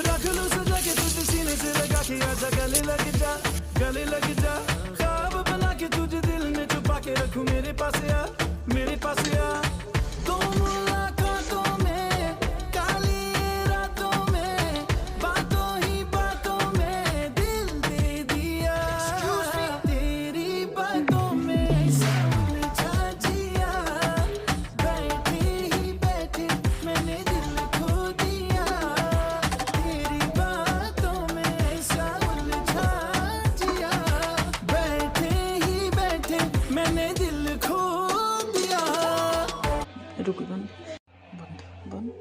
रख लो सजा के तुझे सीने से लगा के आजा गले लग जा ख्वाब बना के तुझे दिल में छुपा के रखूं मेरे पास आ तो मुलाकातों में काली रातों में बातों ही बातों में दिल दे दिया तेरी बातों में समझा जिया बैठे ही बैठे मैंने दिल खो दिया तेरी बातों में समझा जिया बैठे ही बैठे मैंने दिल खो दिया। रुक बंद बंद बंद